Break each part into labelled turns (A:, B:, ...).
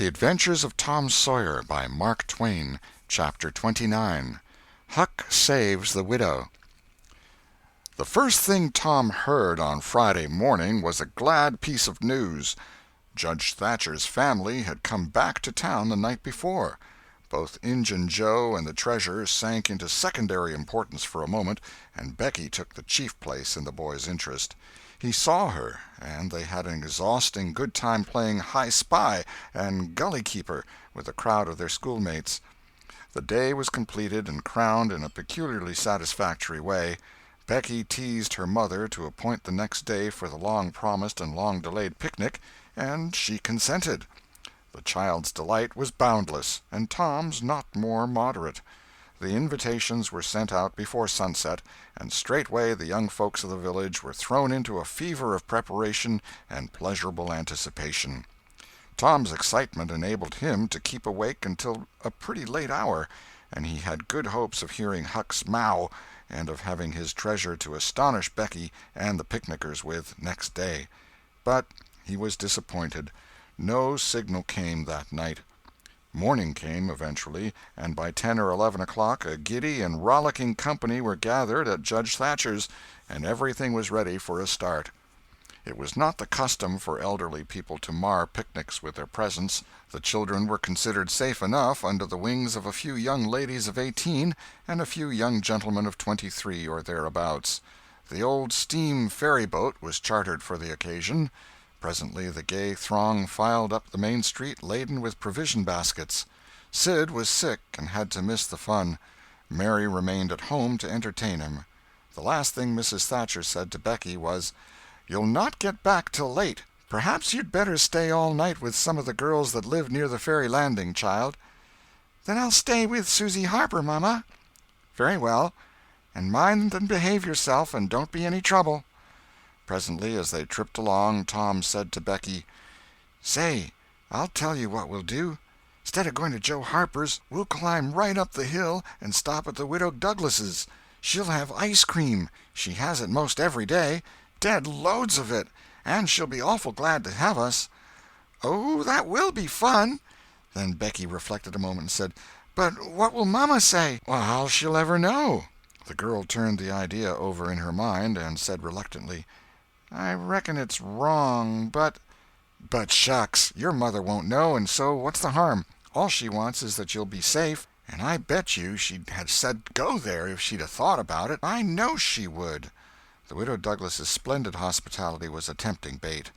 A: The Adventures of Tom Sawyer by Mark Twain. Chapter 29. Huck Saves the Widow. The first thing Tom heard on Friday morning was a glad piece of news. Judge Thatcher's family had come back to town the night before. Both Injun Joe and the treasure sank into secondary importance for a moment, and Becky took the chief place in the boy's interest. He saw her, and they had an exhausting good time playing high spy and gully keeper with a crowd of their schoolmates. The day was completed and crowned in a peculiarly satisfactory way. Becky teased her mother to appoint the next day for the long-promised and long-delayed picnic, and she consented. The child's delight was boundless, and Tom's not more moderate. The invitations were sent out before sunset, and straightway the young folks of the village were thrown into a fever of preparation and pleasurable anticipation. Tom's excitement enabled him to keep awake until a pretty late hour, and he had good hopes of hearing Huck's mow and of having his treasure to astonish Becky and the picnickers with next day. But he was disappointed. No signal came that night. Morning came eventually, and by 10 or 11 o'clock a giddy and rollicking company were gathered at Judge Thatcher's, and everything was ready for a start. It was not the custom for elderly people to mar picnics with their presence. The children were considered safe enough under the wings of a few young ladies of 18 and a few young gentlemen of 23 or thereabouts. The old steam ferry-boat was chartered for the occasion. Presently the gay throng filed up the main street laden with provision baskets. Sid was sick and had to miss the fun. Mary remained at home to entertain him. The last thing Mrs. Thatcher said to Becky was, "You'll not get back till late. Perhaps you'd better stay all night with some of the girls that live near the ferry landing, child." "Then I'll stay with Susie Harper, Mama." "Very well. And mind and behave yourself, and don't be any trouble." Presently, as they tripped along, Tom said to Becky, "Say, I'll tell you what we'll do. Instead of going to Joe Harper's, we'll climb right up the hill and stop at the Widow Douglas's. She'll have ice cream. She has it most every day. Dead loads of it. And she'll be awful glad to have us." "Oh, that will be fun." Then Becky reflected a moment and said, "But what will Mama say?" "Well, how she'll ever know." The girl turned the idea over in her mind and said reluctantly, "I reckon it's wrong, but—" "But shucks, your mother won't know, and so what's the harm? All she wants is that you'll be safe, and I bet you she'd have said go there if she'd 'a' thought about it. I know she would." The Widow Douglas's splendid hospitality was a tempting bait.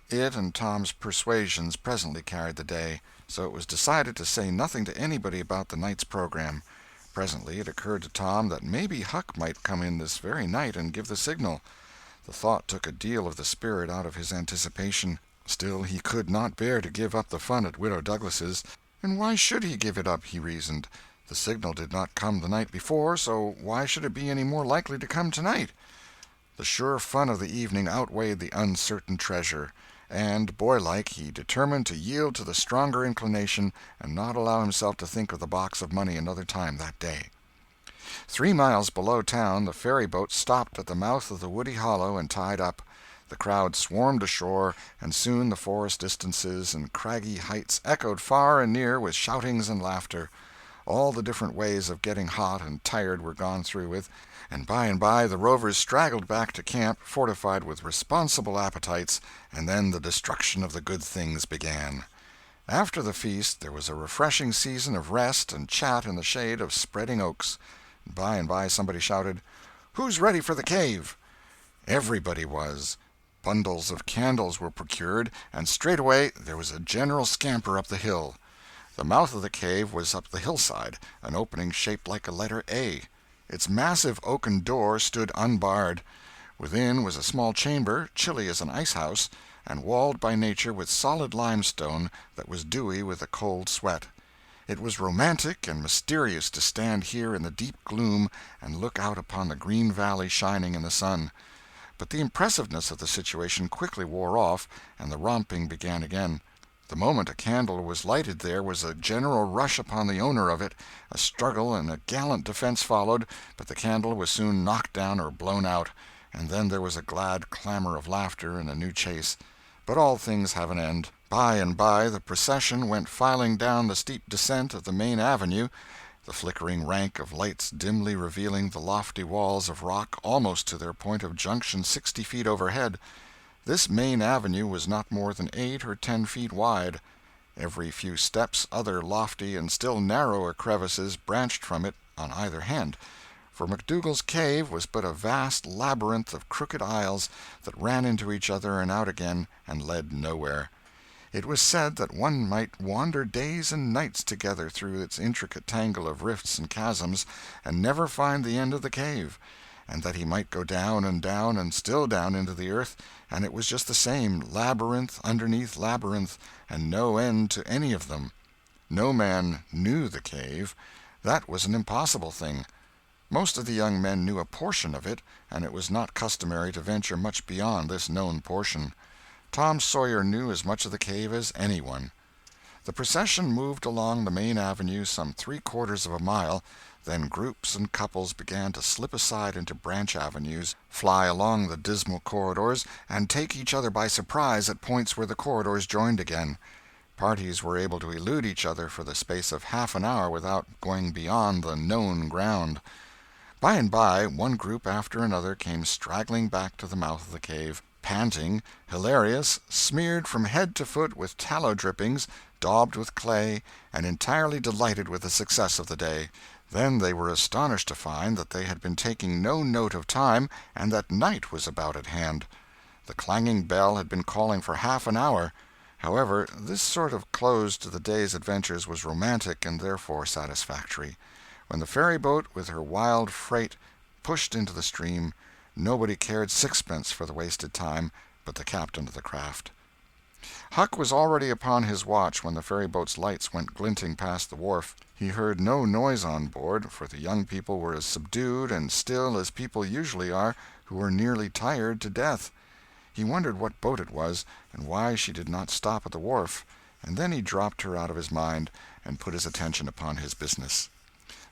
A: It and Tom's persuasions presently carried the day, so it was decided to say nothing to anybody about the night's program. Presently it occurred to Tom that maybe Huck might come in this very night and give the signal. The thought took a deal of the spirit out of his anticipation. Still, he could not bear to give up the fun at Widow Douglas's. And why should he give it up, he reasoned. The signal did not come the night before, so why should it be any more likely to come tonight? The sure fun of the evening outweighed the uncertain treasure, and, boylike, he determined to yield to the stronger inclination and not allow himself to think of the box of money another time that day. 3 miles below town the ferry-boat stopped at the mouth of the woody hollow and tied up. The crowd swarmed ashore, and soon the forest distances and craggy heights echoed far and near with shoutings and laughter. All the different ways of getting hot and tired were gone through with, and by the rovers straggled back to camp, fortified with responsible appetites, and then the destruction of the good things began. After the feast there was a refreshing season of rest and chat in the shade of spreading oaks. By and by somebody shouted, "Who's ready for the cave?" Everybody was. Bundles of candles were procured, and straightway there was a general scamper up the hill. The mouth of the cave was up the hillside, an opening shaped like a letter A. Its massive oaken door stood unbarred. Within was a small chamber, chilly as an ice-house, and walled by nature with solid limestone that was dewy with a cold sweat. It was romantic and mysterious to stand here in the deep gloom and look out upon the green valley shining in the sun. But the impressiveness of the situation quickly wore off, and the romping began again. The moment a candle was lighted there was a general rush upon the owner of it. A struggle and a gallant defense followed, but the candle was soon knocked down or blown out, and then there was a glad clamor of laughter and a new chase. But all things have an end. By and by the procession went filing down the steep descent of the main avenue, the flickering rank of lights dimly revealing the lofty walls of rock almost to their point of junction 60 feet overhead. This main avenue was not more than 8 or 10 feet wide. Every few steps other lofty and still narrower crevices branched from it on either hand, for McDougal's cave was but a vast labyrinth of crooked aisles that ran into each other and out again and led nowhere. It was said that one might wander days and nights together through its intricate tangle of rifts and chasms and never find the end of the cave, and that he might go down and still down into the earth, and it was just the same, labyrinth underneath labyrinth, and no end to any of them. No man knew the cave. That was an impossible thing. Most of the young men knew a portion of it, and it was not customary to venture much beyond this known portion. Tom Sawyer knew as much of the cave as anyone. The procession moved along the main avenue some 3/4 of a mile, then groups and couples began to slip aside into branch avenues, fly along the dismal corridors, and take each other by surprise at points where the corridors joined again. Parties were able to elude each other for the space of half an hour without going beyond the known ground. By and by, one group after another came straggling back to the mouth of the cave, panting, hilarious, smeared from head to foot with tallow drippings, daubed with clay, and entirely delighted with the success of the day. Then they were astonished to find that they had been taking no note of time, and that night was about at hand. The clanging bell had been calling for half an hour. However, this sort of close to the day's adventures was romantic and therefore satisfactory. When the ferry-boat with her wild freight pushed into the stream, nobody cared sixpence for the wasted time but the captain of the craft. Huck was already upon his watch when the ferry-boat's lights went glinting past the wharf. He heard no noise on board, for the young people were as subdued and still as people usually are who are nearly tired to death. He wondered what boat it was, and why she did not stop at the wharf, and then he dropped her out of his mind and put his attention upon his business.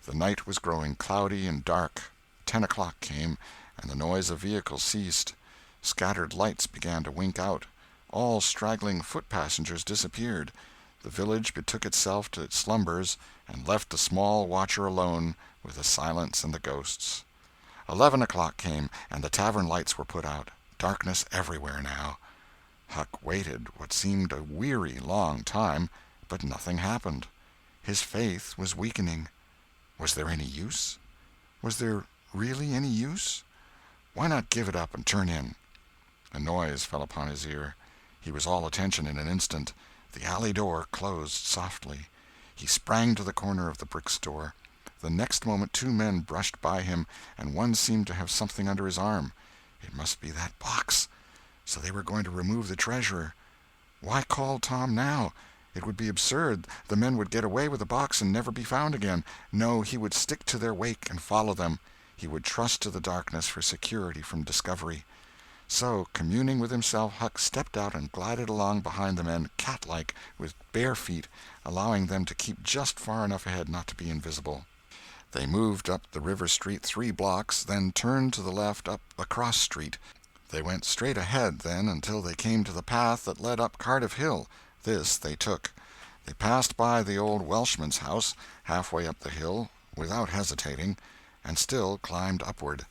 A: The night was growing cloudy and dark. 10 o'clock came, and the noise of vehicles ceased. Scattered lights began to wink out. All straggling foot-passengers disappeared. The village betook itself to its slumbers, and left the small watcher alone with the silence and the ghosts. 11 o'clock came, and the tavern lights were put out. Darkness everywhere now. Huck waited what seemed a weary long time, but nothing happened. His faith was weakening. Was there any use? Was there really any use? Why not give it up and turn in? A noise fell upon his ear. He was all attention in an instant. The alley door closed softly. He sprang to the corner of the brick store. The next moment 2 men brushed by him, and one seemed to have something under his arm. It must be that box. So they were going to remove the treasure. Why call Tom now? It would be absurd. The men would get away with the box and never be found again. No, he would stick to their wake and follow them. He would trust to the darkness for security from discovery. So, communing with himself, Huck stepped out and glided along behind the men, cat-like, with bare feet, allowing them to keep just far enough ahead not to be invisible. They moved up the river street 3 blocks, then turned to the left up a cross street. They went straight ahead, then, until they came to the path that led up Cardiff Hill. This they took. They passed by the old Welshman's house, halfway up the hill, without hesitating, and still climbed upward.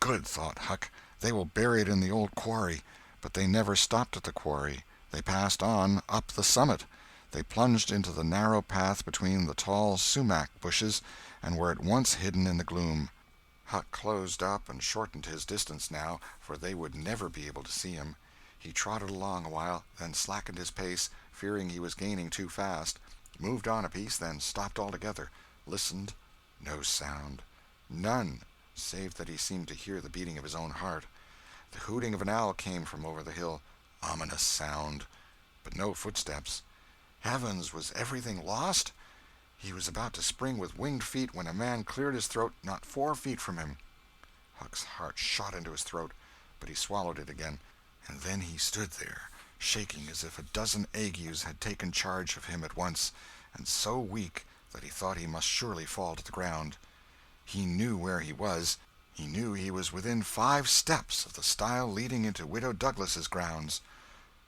A: Good, thought Huck, they will bury it in the old quarry. But they never stopped at the quarry. They passed on, up the summit. They plunged into the narrow path between the tall sumac bushes, and were at once hidden in the gloom. Huck closed up and shortened his distance now, for they would never be able to see him. He trotted along a while, then slackened his pace, fearing he was gaining too fast, moved on a piece, then stopped altogether, listened. No sound. None, save that he seemed to hear the beating of his own heart. The hooting of an owl came from over the hill. Ominous sound. But no footsteps. Heavens, was everything lost? He was about to spring with winged feet when a man cleared his throat not 4 feet from him. Huck's heart shot into his throat, but he swallowed it again, and then he stood there, shaking as if a dozen agues had taken charge of him at once, and so weak that he thought he must surely fall to the ground. He knew where he was. He knew he was within 5 steps of the stile leading into Widow Douglas's grounds.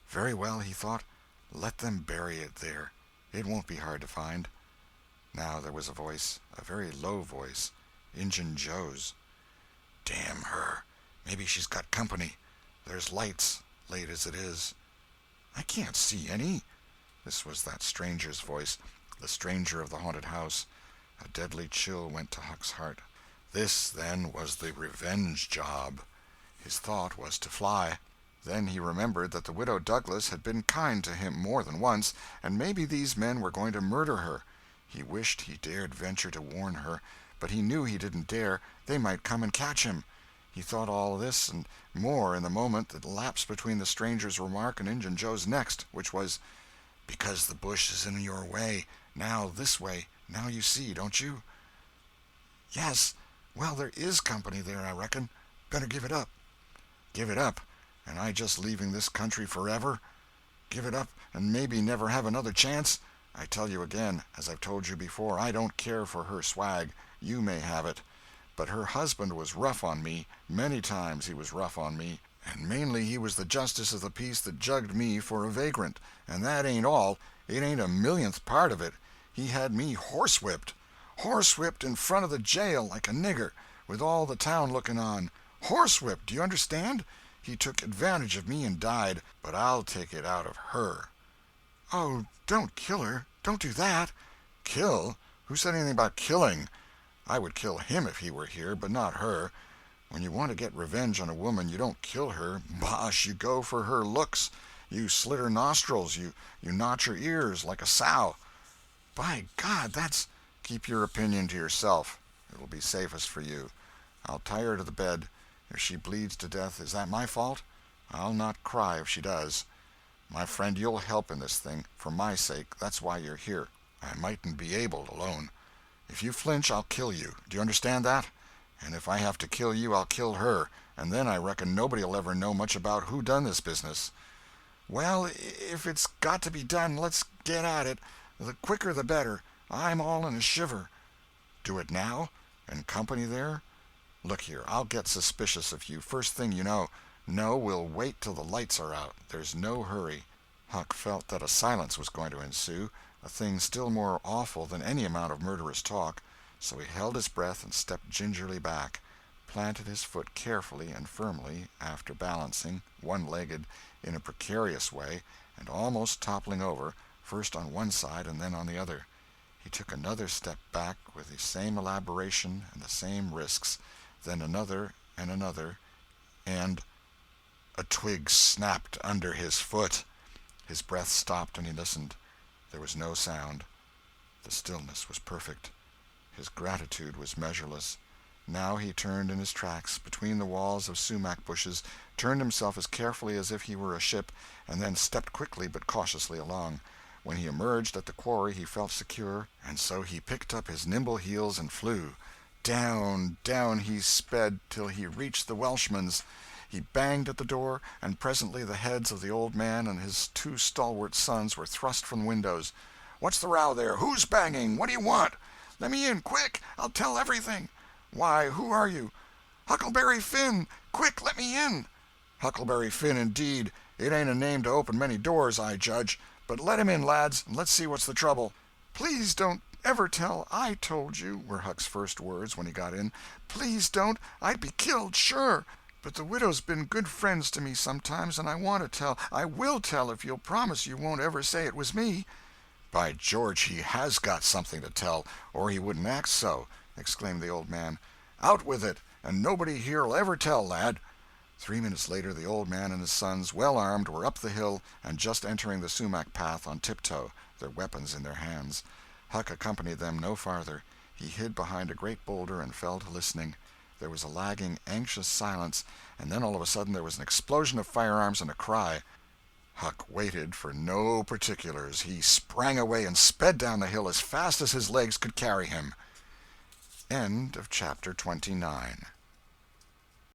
A: Very well, he thought, let them bury it there. It won't be hard to find. Now there was a voice, a very low voice, Injun Joe's. Damn her. Maybe she's got company. There's lights, late as it is. I can't see any. This was that stranger's voice, the stranger of the haunted house. A deadly chill went to Huck's heart. This, then, was the revenge job. His thought was to fly. Then he remembered that the Widow Douglas had been kind to him more than once, and maybe these men were going to murder her. He wished he dared venture to warn her, but he knew he didn't dare. They might come and catch him. He thought all this and more in the moment that lapsed between the stranger's remark and Injun Joe's next, which was, "Because the bush is in your way. Now this way. Now you see, don't you?" "Yes. Well, there is company there, I reckon. Better give it up." "Give it up? And I just leaving this country forever? Give it up and maybe never have another chance? I tell you again, as I've told you before, I don't care for her swag. You may have it. But her husband was rough on me. Many times he was rough on me. And mainly he was the justice of the peace that jugged me for a vagrant. And that ain't all. It ain't a millionth part of it. He had me horsewhipped. Horsewhipped in front of the jail like a nigger, with all the town looking on. Horsewhipped, do you understand? He took advantage of me and died, but I'll take it out of her." "Oh, don't kill her. Don't do that." "Kill? Who said anything about killing? I would kill him if he were here, but not her. When you want to get revenge on a woman, you don't kill her. Bosh, you go for her looks. You slit her nostrils. You notch her ears like a sow." "By God, that's—" "Keep your opinion to yourself. It will be safest for you. I'll tie her to the bed. If she bleeds to death, is that my fault? I'll not cry if she does. My friend, you'll help in this thing, for my sake. That's why you're here. I mightn't be able alone. If you flinch, I'll kill you. Do you understand that? And if I have to kill you, I'll kill her, and then I reckon nobody'll ever know much about who done this business." "Well, if it's got to be done, let's get at it. The quicker the better. I'm all in a shiver." "Do it now? And company there? Look here, I'll get suspicious of you first thing you know. No, we'll wait till the lights are out. There's no hurry." Huck felt that a silence was going to ensue, a thing still more awful than any amount of murderous talk, so he held his breath and stepped gingerly back, planted his foot carefully and firmly, after balancing, one-legged, in a precarious way, and almost toppling over, first on one side and then on the other. He took another step back with the same elaboration and the same risks, then another and another, and a twig snapped under his foot. His breath stopped and he listened. There was no sound. The stillness was perfect. His gratitude was measureless. Now he turned in his tracks, between the walls of sumac bushes, turned himself as carefully as if he were a ship, and then stepped quickly but cautiously along. When he emerged at the quarry he felt secure, and so he picked up his nimble heels and flew. Down, down he sped till he reached the Welshman's. He banged at the door, and presently the heads of the old man and his two stalwart sons were thrust from windows. "What's the row there? Who's banging? What do you want?" "Let me in, quick! I'll tell everything." "Why, who are you?" "Huckleberry Finn! Quick, let me in!" "Huckleberry Finn, indeed! It ain't a name to open many doors, I judge. But let him in, lads, and let's see what's the trouble." "Please don't ever tell I told you," were Huck's first words when he got in. "Please don't. I'd be killed, sure. But the widow's been good friends to me sometimes, and I want to tell. I will tell if you'll promise you won't ever say it was me." "By George, he has got something to tell, or he wouldn't act so," exclaimed the old man. "Out with it, and nobody here'll ever tell, lad." 3 minutes later the old man and his sons, well armed, were up the hill and just entering the sumac path on tiptoe, their weapons in their hands. Huck accompanied them no farther. He hid behind a great boulder and fell to listening. There was a lagging, anxious silence, and then all of a sudden there was an explosion of firearms and a cry. Huck waited for no particulars. He sprang away and sped down the hill as fast as his legs could carry him. End of chapter 29.